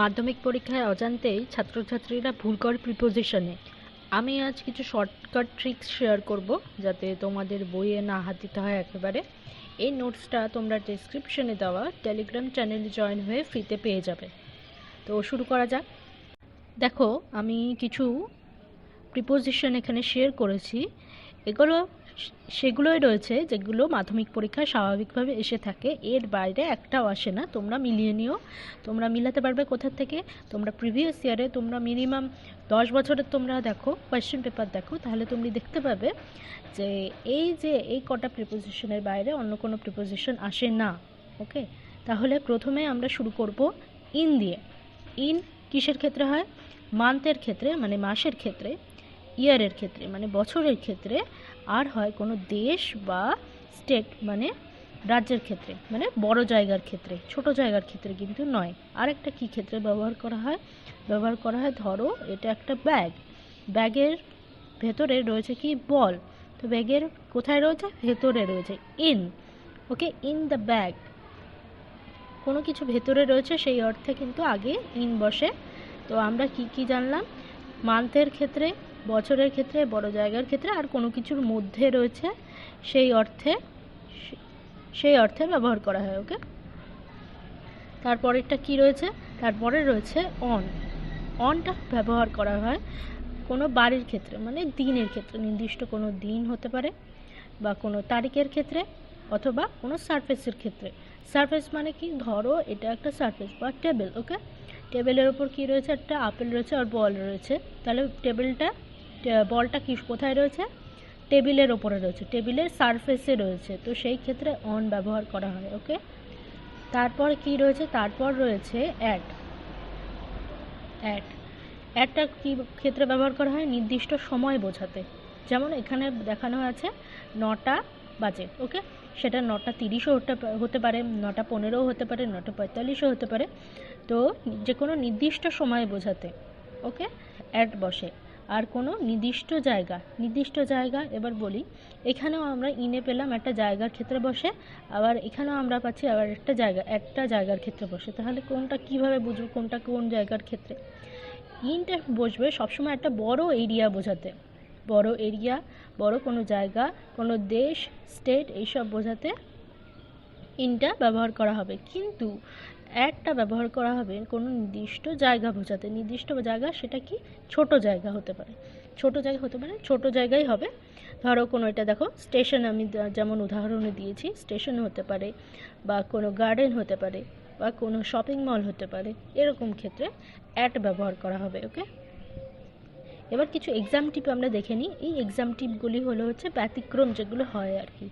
মাধ্যমিক পরীক্ষায় অজান্তেই ছাত্রছাত্রীরা ভুল করে প্রিপোজিশনে। আমি আজ কিছু শর্টকাট ট্রিক্স শেয়ার করব যাতে তোমাদের বইয়ে না হাত দিতে হয় একেবারে। এই নোটসটা তোমরা ডেসক্রিপশনে দেওয়া টেলিগ্রাম চ্যানেলে জয়েন হয়ে ফ্রিতে পেয়ে যাবে। তো শুরু করা যাক। দেখো, আমি কিছু প্রিপোজিশন এখানে শেয়ার করেছি। এগুলো সেগুলোই রয়েছে যেগুলো মাধ্যমিক পরীক্ষায় স্বাভাবিকভাবে এসে থাকে, এর বাইরে একটাও আসে না। তোমরা মিলিয়ে নিও, তোমরা মিলাতে পারবে কোথা থেকে। তোমরা প্রিভিয়াস ইয়ারে তোমরা মিনিমাম 10 বছরের তোমরা দেখো, কোয়েশ্চেন পেপার দেখো, তাহলে তুমি দেখতে পাবে যে এই কটা প্রিপোজিশনের বাইরে অন্য কোনো প্রিপোজিশন আসে না। ওকে, তাহলে প্রথমে আমরা শুরু করব ইন দিয়ে। ইন কিসের ক্ষেত্রে হয়? মান্থের ক্ষেত্রে, মানে মাসের ক্ষেত্রে। ইয়ারের ক্ষেত্রে মানে বছরের ক্ষেত্রে। আর হয় কোনো দেশ বা স্টেট মানে রাজ্যের ক্ষেত্রে, মানে বড় জায়গার ক্ষেত্রে, ছোট জায়গার ক্ষেত্রে কিন্তু নয়। আরেকটা কি ক্ষেত্রে ব্যবহার করা হয়? ব্যবহার করা হয়, ধরো এটা একটা ব্যাগ, ব্যাগের ভেতরে রয়েছে কি? বল। তো ব্যাগের কোথায় রয়েছে? ভেতরে রয়েছে, in. Okay, in the bag. কোনো কিছু ভেতরে রয়েছে সেই অর্থে কিন্তু আগে ইন বসে। তো আমরা কি কি জানলাম? মান্থের ক্ষেত্রে, বছরের ক্ষেত্রে, বড় জায়গার ক্ষেত্রে, আর কোনো কিছুর মধ্যে রয়েছে সেই অর্থে ব্যবহার করা হয়। ওকে, তারপরেরটা কি রয়েছে? তারপরে রয়েছে অন। অনটা ব্যবহার করা হয় কোনো বাড়ির ক্ষেত্রে, মানে দিনের ক্ষেত্রে, নির্দিষ্ট কোনো দিন হতে পারে বা কোনো তারিখের ক্ষেত্রে, অথবা কোনো সারফেসের ক্ষেত্রে। সারফেস মানে কি? ধরো এটা একটা সারফেস বা টেবিল। ওকে, টেবিলের ওপর কি রয়েছে? একটা আপেল রয়েছে আর বল রয়েছে। তাহলে বলটা কি কোথায় রয়েছে? টেবিলের ওপরে রয়েছে, টেবিলের সারফেসে রয়েছে। তো সেই ক্ষেত্রে অন ব্যবহার করা হয়। ওকে, তারপর কি রয়েছে? তারপর রয়েছে অ্যাট। অ্যাট অ্যাটটা কি ক্ষেত্রে ব্যবহার করা হয়? নির্দিষ্ট সময় বোঝাতে। যেমন এখানে দেখানো আছে 9টা বাজে। ওকে, সেটা 9:30ও হতে পারে, 9:15ও হতে পারে, 9:45ও হতে পারে। তো যে কোনো নির্দিষ্ট সময় বোঝাতে ওকে অ্যাট বসে। আর কোনো নির্দিষ্ট জায়গা এবার বলি, এখানেও আমরা ইনে পেলাম একটা জায়গার ক্ষেত্রে বসে, আবার এখানেও আমরা পাচ্ছি আবার একটা জায়গার ক্ষেত্রে বসে। তাহলে কোনটা কিভাবে বুঝবো কোনটা কোন জায়গার ক্ষেত্রে? ইনটা বসবে সবসময় একটা বড় এরিয়া বোঝাতে, বড় এরিয়া, বড় কোনো জায়গা, কোনো দেশ, স্টেট, এইসব বোঝাতে ইনটা ব্যবহার করা হবে। কিন্তু অ্যাটটা ব্যবহার করা হবে কোনো নির্দিষ্ট জায়গা বোঝাতে। নির্দিষ্ট জায়গা সেটা কি? ছোট জায়গা হতে পারে, ছোট জায়গাই হবে। ধরো কোনো, এটা দেখো স্টেশন, আমি যেমন উদাহরণে দিয়েছি, স্টেশন হতে পারে বা কোনো গার্ডেন হতে পারে বা কোনো শপিং মল হতে পারে। এরকম ক্ষেত্রে অ্যাট ব্যবহার করা হবে। ওকে, এবার কিছু এক্সাম টিপ আমরা দেখে নিই। এই এক্সাম টিপগুলি হলো হচ্ছে ব্যতিক্রম যেগুলো হয় আর কি।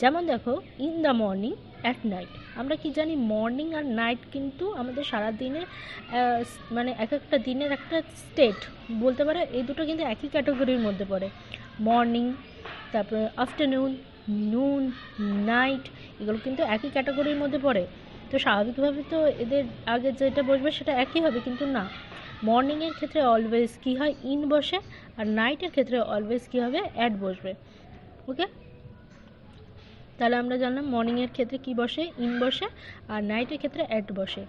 যেমন দেখো, in the morning, at night. আমরা কি জানি? মর্নিং আর নাইট কিন্তু আমাদের সারা দিনে মানে এক একটা দিনের একটা স্টেট বলতে পারে। এই দুটো কিন্তু একই ক্যাটাগরির মধ্যে পড়ে। মর্নিং, তারপরে আফটারনুন, নুন, নাইট, এগুলো কিন্তু একই ক্যাটাগরির মধ্যে পড়ে। তো স্বাভাবিকভাবে তো এদের আগে যেটা বসবে সেটা একই হবে, কিন্তু না। মর্নিংয়ের ক্ষেত্রে অলওয়েজ কী হয়? ইন বসে। আর নাইটের ক্ষেত্রে অলওয়েজ কী হবে? অ্যাট বসবে। ওকে, তাহলে আমরা জানলাম মর্নিংয়ের ক্ষেত্রে কি বসে? ইন বসে। আর নাইটের ক্ষেত্রে অ্যাট বসে।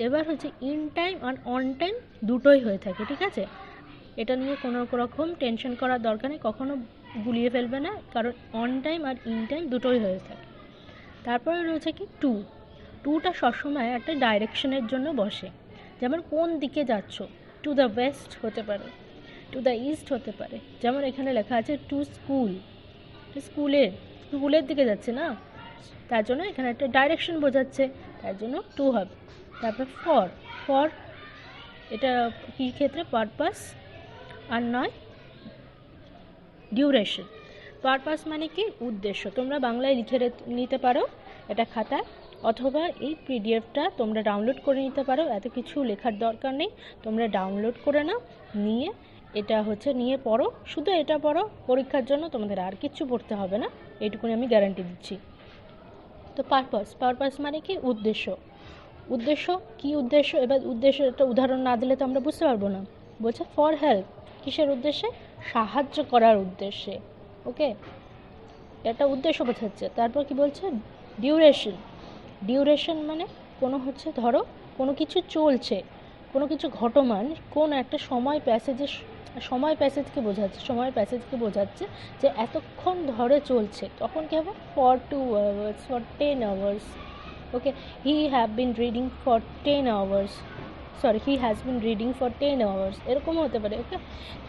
এবার হচ্ছে ইন টাইম আর অন টাইম দুটোই হয়ে থাকে, ঠিক আছে? এটা নিয়ে কোনো রকম টেনশন করার দরকার নেই, কখনো গুলিয়ে ফেলবে না, কারণ অন টাইম আর ইন টাইম দুটোই হয়ে থাকে। তারপরে রয়েছে কি? টুটা সবসময় একটা ডাইরেকশনের জন্য বসে। যেমন কোন দিকে যাচ্ছ? টু দ্য ওয়েস্ট হতে পারে, টু দ্য ইস্ট হতে পারে। যেমন এখানে লেখা আছে টু স্কুল, স্কুলের দিকে যাচ্ছে না, তার জন্য এখানে একটা ডাইরেকশন বোঝাচ্ছে, তার জন্য টু হবে। তারপর ফর এটা কী ক্ষেত্রে? পারপাস, আর নয় ডিউরেশন। পারপাস মানে কি? উদ্দেশ্য। তোমরা বাংলায় লিখে নিতে পারো এটা খাতায়, অথবা এই পিডিএফটা তোমরা ডাউনলোড করে নিতে পারো। এত কিছু লেখার দরকার নেই, তোমরা ডাউনলোড করে নাও, নিয়ে এটা হচ্ছে নিয়ে পড়ো। শুধু এটা পড়ো, পরীক্ষার জন্য তোমাদের আর কিছু পড়তে হবে না, এইটুকুনি আমি গ্যারান্টি দিচ্ছি। তো পারপাস মানে কি? উদ্দেশ্য কি? উদ্দেশ্য, এবার উদ্দেশ্য একটা উদাহরণ না দিলে তো আমরা বুঝতে পারবো না। বলছে ফর হেল্প, কিসের উদ্দেশ্যে? সাহায্য করার উদ্দেশ্যে। ওকে, এটা উদ্দেশ্য বোঝাচ্ছে। তারপর কি বলছে? ডিউরেশন মানে কোনো হচ্ছে, ধরো কোনো কিছু চলছে, কোনো কিছু ঘটমান কোন একটা সময় প্যাসেজকে বোঝাচ্ছে যে এতক্ষণ ধরে চলছে, তখন কি হবে for 2 hours, for 10 hours। Okay, he have been reading for 10 hours, he has been reading for 10 hours, এরকমও হতে পারে। ওকে,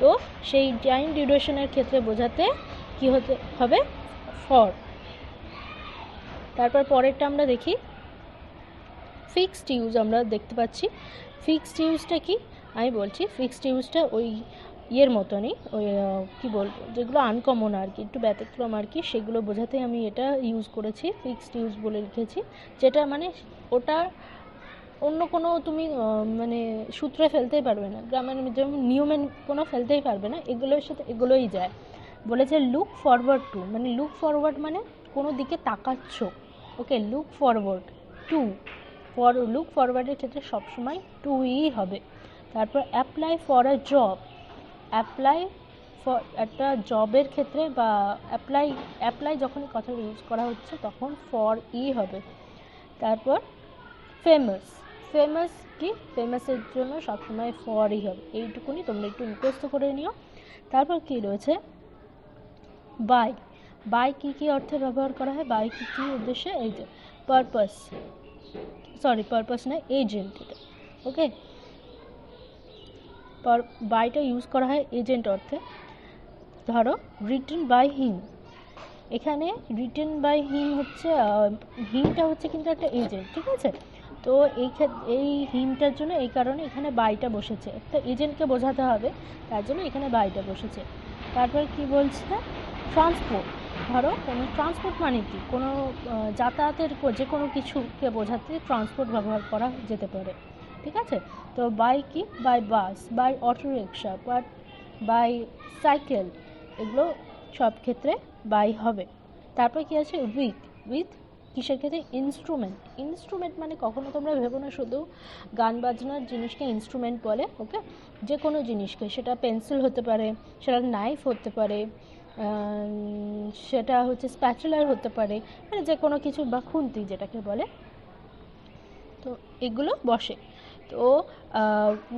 তো সেই টাইম ডিউরেশনের ক্ষেত্রে বোঝাতে কি হতে হবে ফর। তারপর পরেরটা আমরা দেখি, ফিক্সড ইউজ আমরা দেখতে পাচ্ছি। ফিক্সড ইউজটা কি আমি বলছি, ফিক্সড ইউজটা ওই ইয়ের মতনই, ওই কী বলবো, যেগুলো আনকমন আর কি, একটু ব্যতিক্রম আর কি, সেগুলো বোঝাতে আমি এটা ইউজ করেছি, ফিক্সড ইউজ বলে লিখেছি। যেটা মানে ওটা অন্য কোনো তুমি মানে সূত্রে ফেলতেই পারবে না, গ্রামের যেমন নিয়মে কোনো ফেলতেই পারবে না, এগুলোর সাথে এগুলোই যায়। বলেছে লুক ফরওয়ার্ড টু, মানে লুক ফরওয়ার্ড মানে কোনো দিকে তাকাচ্ছ। ওকে, লুক ফরওয়ার্ড টু, লুক ফরওয়ার্ডের ক্ষেত্রে সবসময় টুই হবে। তারপর apply for a job, apply for একটা জবের ক্ষেত্রে বা অ্যাপ্লাই যখন কথা ইউজ করা হচ্ছে তখন ফর হবে। তারপর ফেমাস কি, ফেমাসের জন্য সবসময় ফরই হবে। এইটুকুনি তোমরা একটু মুখস্থ করে নিও। তারপর কি রয়েছে, বাই কী অর্থে ব্যবহার করা হয়, বাই কী উদ্দেশ্যে, এই যে পারপাস না, এজেন্ট এটা। ওকে, বাইটা ইউজ করা হয় এজেন্ট অর্থে। ধরো রিটেন বাই হিম, এখানে রিটেন বাই হিম হচ্ছে, হিমটা হচ্ছে কিন্তু একটা এজেন্ট, ঠিক আছে। তো এই হিমটার জন্য এই কারণে এখানে বাইটা বসেছে, একটা এজেন্টকে বোঝাতে হবে, তার জন্য এখানে বাইটা বসেছে। তারপর কি বলছে, ট্রান্সপোর্ট, ধরো কোনো ট্রান্সপোর্ট মানে কি, কোনো যাতায়াতের যে কোনো কিছুকে বোঝাতে ট্রান্সপোর্ট ব্যবহার করা যেতে পারে, ঠিক আছে। তো বাই কি, by bus, by auto rickshaw, by cycle, এগুলো সব ক্ষেত্রে বাই হবে। তারপর কি আছে, উইথ কিসের ক্ষেত্রে, ইনস্ট্রুমেন্ট মানে কখনো তোমরা ভেবো না শুধু গান বাজনার জিনিসকে ইনস্ট্রুমেন্ট বলে। ওকে, যে কোনো জিনিসকে, সেটা পেন্সিল হতে পারে, সেটা নাইফ হতে পারে, সেটা হচ্ছে স্প্যাচুলার হতে পারে, মানে যে কোনো কিছু, বা খুন্তি যেটাকে বলে, তো এগুলো বসে। তো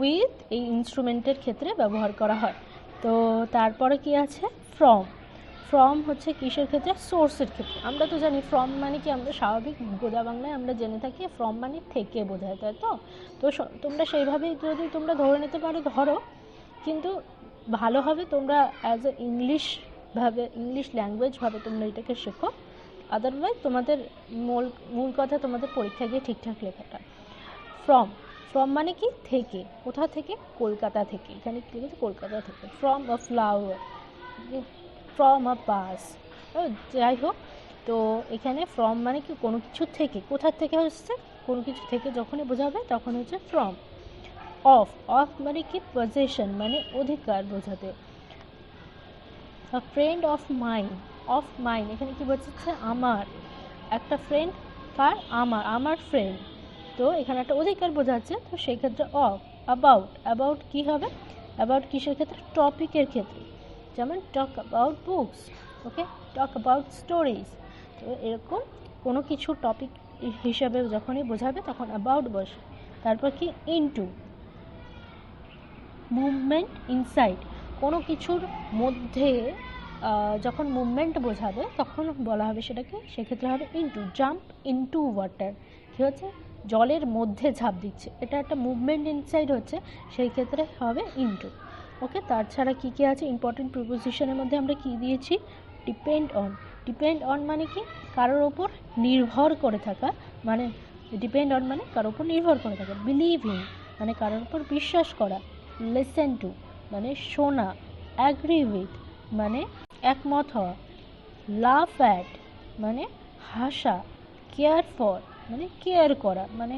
উইথ এই ইনস্ট্রুমেন্টের ক্ষেত্রে ব্যবহার করা হয়। তো তারপরে কি আছে, ফ্রম হচ্ছে কিসের ক্ষেত্রে, সোর্সের ক্ষেত্রে। আমরা তো জানি ফ্রম মানে কি, আমরা স্বাভাবিক গোদা বাংলায় আমরা জেনে থাকি ফ্রম মানে থেকে বোঝায়, তাই তো। তো তোমরা সেইভাবেই যদি তোমরা ধরে নিতে পারো ধরো, কিন্তু ভালো হবে তোমরা অ্যাজ এ ইংলিশ ল্যাঙ্গুয়েজভাবে তোমরা এটাকে শেখো, আদারওয়াইজ তোমাদের মূল কথা তোমাদের পরীক্ষা গিয়ে ঠিকঠাক লেখাটা। ফ্রম মানে কি, থেকে, কোথা থেকে, কলকাতা থেকে, এখানে কি লিখেছে, কলকাতা থেকে। From a flower, from a bus, যাই হোক। তো এখানে ফ্রম মানে কি, কোনো কিছু থেকে, কোথা থেকে হচ্ছে, কোনো কিছু থেকে যখনই বোঝাবে তখন হচ্ছে ফ্রম। অফ মানে কি, পজেশন মানে অধিকার বোঝাতে। আ ফ্রেন্ড অফ মাইন, এখানে কি বোঝাচ্ছে, আমার একটা ফ্রেন্ড, কার, আমার ফ্রেন্ড, তো এখানে একটা অধিকার বোঝাচ্ছে, তো সেই ক্ষেত্রে অফ। অ্যাবাউট কি হবে, অ্যাবাউট কিসের ক্ষেত্রে, টপিকের ক্ষেত্রে, যেমন talk about books, okay, talk about stories. তো এরকম কোনো কিছু টপিক হিসাবে যখনই বোঝাবে তখন অ্যাবাউট বসে। তারপর কি, ইনটু, মুভমেন্ট ইনসাইড, কোনো কিছুর মধ্যে যখন মুভমেন্ট বোঝাবে তখন বলা হবে সেটাকে, সেক্ষেত্রে হবে ইনটু। জাম্প ইনটু ওয়াটার, কী হচ্ছে, জলের মধ্যে ঝাঁপ দিচ্ছে, এটা একটা মুভমেন্ট ইনসাইড হচ্ছে, সেই ক্ষেত্রে হবে ইনটু। ওকে, তাছাড়া কী কী আছে, ইম্পর্টেন্ট প্রিপোজিশনের মধ্যে আমরা কী দিয়েছি, ডিপেন্ড অন মানে কি, কারোর ওপর নির্ভর করে থাকা, মানে ডিপেন্ড অন মানে কারোর ওপর নির্ভর করে থাকা। বিলিভ ইন মানে কারোর ওপর বিশ্বাস করা। লিসেন টু মানে শোনা। অ্যাগ্রি উইথ মানে একমত হওয়া। লাফ অ্যাট মানে হাসা। কেয়ার ফর মানে কেয়ার করা, মানে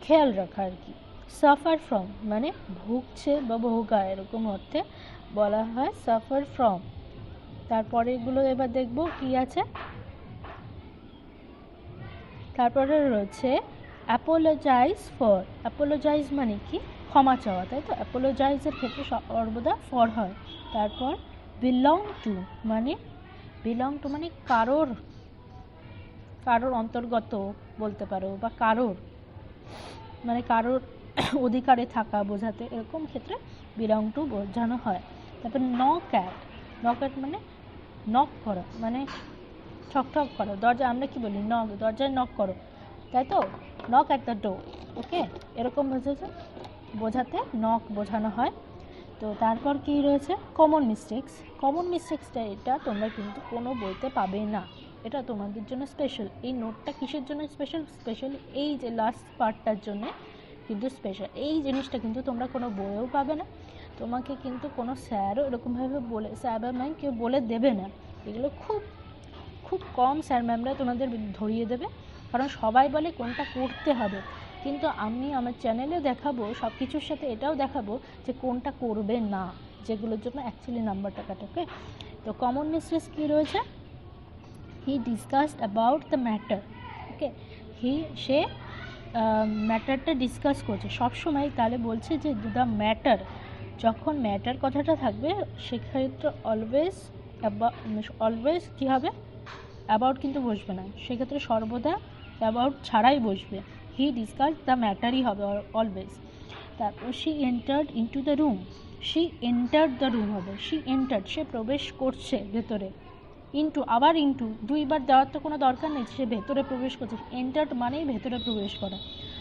খেয়াল রাখা আর কি। সাফার ফ্রম মানে ভুগছে বা ভোগা, এরকম অর্থে বলা হয় সাফার ফ্রম। তারপরে এগুলো এবার দেখব কি আছে। তারপরে রয়েছে অ্যাপোলোজাইজ মানে কি, ক্ষমা চাওয়া, তাই তো। অ্যাপোলোজাইজের ক্ষেত্রে সর্বদা ফর হয়। তারপর বিলং টু মানে কারোর অন্তর্গত বলতে পারো, বা কারোর অধিকারে থাকা বোঝাতে, এরকম ক্ষেত্রে বিলং টু বোঝানো হয়। তারপর নক অ্যাট মানে নক করা, মানে ঠক করো, দরজা আমরা কি বলি নক, দরজায় নক করো, তাই তো, নক অ্যাট দ্য ডোর। ওকে, এরকম বোঝাতে নক বোঝানো হয়। তো তারপর কি রয়েছে কমন মিস্টেক্সটা, এটা তোমরা কিন্তু কোনো বইতে পাবে না, এটা তোমাদের জন্য স্পেশাল। এই নোটটা কিসের জন্য স্পেশাল এই যে লাস্ট পার্টটার জন্য কিন্তু স্পেশাল। এই জিনিসটা কিন্তু তোমরা কোনো বইয়েও পাবে না, তোমাকে কিন্তু কোনো স্যারও এরকমভাবে বলে, স্যার বা ম্যাম কেউ বলে দেবে না। এগুলো খুব খুব কম স্যার ম্যামরা তোমাদের ধরিয়ে দেবে, কারণ সবাই বলে কোনটা করতে হবে, কিন্তু আমি আমার চ্যানেলে দেখাবো সব কিছুর সাথে এটাও দেখাবো যে কোনটা করবে না, যেগুলোর জন্য অ্যাকচুয়ালি নাম্বারটা কাটাবে। তো কমন মিস্টেক্স কী রয়েছে, he discussed about the matter. Okay, সে ম্যাটারটা ডিসকাস করছে সবসময়, তাহলে বলছে যে দ্য ম্যাটার, যখন ম্যাটার কথাটা থাকবে সেক্ষেত্রে অলওয়েজ কী হবে, অ্যাবাউট কিন্তু বসবে না, সেক্ষেত্রে সর্বদা অ্যাবাউট ছাড়াই বসবে, হি ডিসকাস দ্য ম্যাটারই হবে অলওয়েজ। তারপর she entered into the room, হবে, সে প্রবেশ করছে ভেতরে, আবার দুইবার দেওয়ার তো কোনো দরকার নেই, সে ভেতরে প্রবেশ করছে, এন্টার্ড মানেই ভেতরে প্রবেশ করা,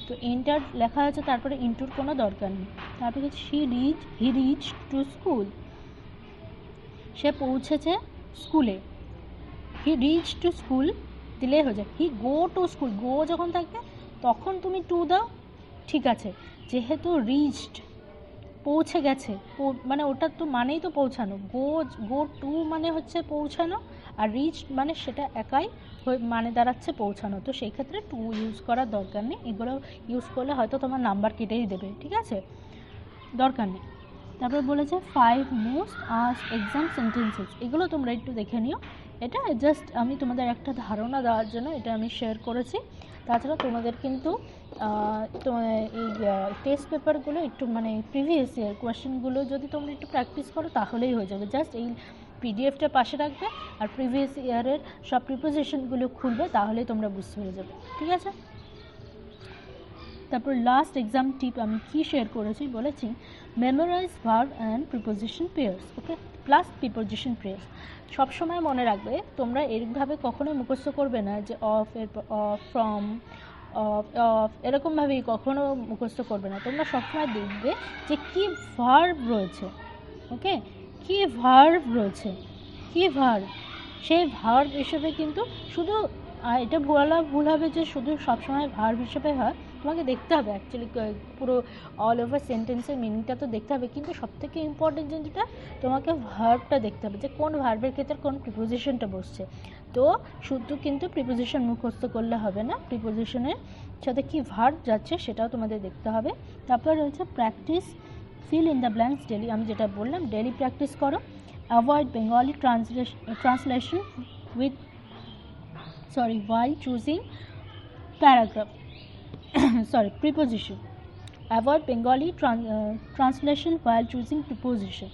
তো এন্টার্ড লেখা আছে, তারপরে ইনটুর কোনো দরকার নেই। তারপরে হি রিচ টু স্কুল, সে পৌঁছেছে স্কুলে, হি রিচ টু স্কুল দিলে হয়ে যায়। হি গো টু স্কুল, গো যখন থাকবে তখন তুমি টু দাও, ঠিক আছে, যেহেতু রিচড পৌঁছে গেছে, মানে ওটা তো মানেই তো পৌঁছানো, গো টু মানে হচ্ছে পৌঁছানো, আর রিচ মানে সেটা একাই মানে দাঁড়াচ্ছে পৌঁছানো, তো সেই ক্ষেত্রে টু ইউজ করার দরকার নেই, এগুলো ইউজ করলে হয়তো তোমার নাম্বার কেটেই দেবে, ঠিক আছে, দরকার নেই। তারপর বলেছে 5 মোস্ট আস্কড এক্সাম সেন্টেন্সেস, এগুলো তোমরা একটু দেখে নিও, এটা জাস্ট আমি তোমাদের একটা ধারণা দেওয়ার জন্য এটা আমি শেয়ার করেছি। তাছাড়া তোমাদের কিন্তু এই টেস্ট পেপারগুলো একটু মানে প্রিভিয়াস ইয়ার কোয়েশ্চেনগুলো যদি তোমরা একটু প্র্যাকটিস করো তাহলেই হয়ে যাবে, জাস্ট এই পিডিএফটা পাশে রাখবে আর প্রিভিয়াস ইয়ারের সব প্রিপোজিশনগুলো খুলবে, তাহলেই তোমরা বুঝতে পেরে যাবে, ঠিক আছে। তারপর লাস্ট এক্সাম টিপ আমি কী শেয়ার করেছি, বলেছি memorise verb and preposition pairs, okay, plus preposition pairs. সবসময় মনে রাখবে তোমরা এরকমভাবে কখনোই মুখস্থ করবে না যে অফ, এরপর অফ, ফ্রম, অফ এরকমভাবেই কখনো মুখস্থ করবে না, তোমরা সবসময় দেখবে যে কী ভার্ব রয়েছে, ওকে, কী ভার্ব রয়েছে, কী ভার্ব, সেই ভার্ব হিসেবে কিন্তু শুধু এটা ভুল হবে যে শুধু সবসময় ভার্ব হিসেবে হয়, তোমাকে দেখতে হবে অ্যাকচুয়ালি পুরো অল ওভার সেন্টেন্সের মিনিংটা তো দেখতে হবে, কিন্তু সবথেকে ইম্পর্টেন্ট যেটা তোমাকে ভার্বটা দেখতে হবে যে কোন ভার্বের ক্ষেত্রে কোন প্রিপোজিশনটা বসছে। তো শুধু কিন্তু প্রিপোজিশন মুখস্থ করলে হবে না, প্রিপোজিশনের সাথে কি ভার্ব যাচ্ছে সেটাও তোমাদের দেখতে হবে। তারপর রয়েছে practice fill in the blanks daily, আমি যেটা বললাম ডেলি প্র্যাকটিস করো। Avoid Bengali translation while choosing paragraph preposition. Avoid Bengali translation while choosing preposition.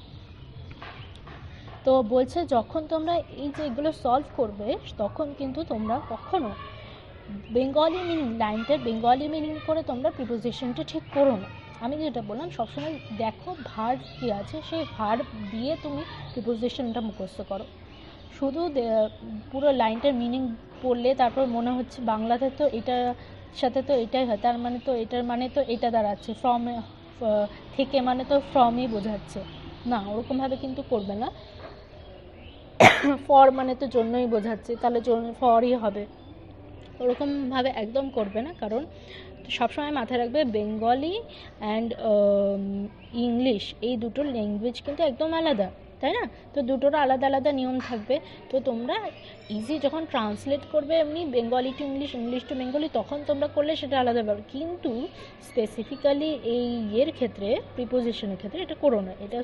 তো বলছে যখন তোমরা এই যে এগুলো সলভ করবে তখন কিন্তু তোমরা কখনো বেঙ্গলি মিনিং, লাইনটার বেঙ্গলি মিনিং করে তোমরা প্রিপোজিশনটা ঠিক করো না। আমি যেটা বললাম সবসময় দেখো ভার্ব কী আছে, সেই ভার্ব দিয়ে তুমি প্রিপোজিশনটা মুখস্থ করো। শুধু পুরো লাইনটার মিনিং পড়লে তারপর মনে হচ্ছে বাংলাতে তো এটার সাথে তো এটাই হয়, তার মানে তো এটার মানে তো এটা দাঁড়াচ্ছে, ফ্রম থেকে মানে তো ফ্রমই বোঝাচ্ছে, না ওরকমভাবে কিন্তু করবে না। ফর মানে তো জন্যই বোঝাচ্ছে, তাহলে ফরই হবে, ওরকমভাবে একদম করবে না, কারণ সবসময় মাথায় রাখবে বেঙ্গলি অ্যান্ড ইংলিশ এই দুটো ল্যাঙ্গুয়েজ কিন্তু একদম আলাদা, তাই না? তো দুটোর আলাদা আলাদা নিয়ম থাকবে। তো তোমরা ইজি যখন ট্রান্সলেট করবে এমনি Bengali to English, English to Bengali, তখন তোমরা করলে সেটা আলাদা ব্যাপার, কিন্তু স্পেসিফিক্যালি এই ইয়ের ক্ষেত্রে প্রিপোজিশনের ক্ষেত্রে এটা করো না, এটা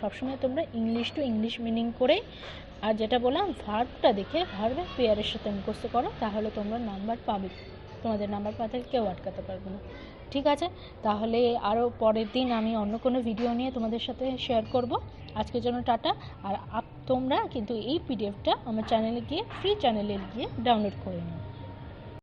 সবসময় তোমরা ইংলিশ টু ইংলিশ মিনিং করে, আর যেটা বললাম ভার্বটা দেখে ভার্বের পেয়ারের সাথে মুখস্থ করো, তাহলে তোমরা নাম্বার পাবে, তোমাদের নাম্বার পাতে কেউ আটকাতে পারবে না, ঠিক আছে? তাহলে আরও পরের দিন আমি অন্য কোনো ভিডিও নিয়ে তোমাদের সাথে শেয়ার করব। আজকের জন্য টাটা। আর তোমরা কিন্তু এই পিডিএফটা আমার চ্যানেলে গিয়ে ফ্রি চ্যানেলে গিয়ে ডাউনলোড করে নিও।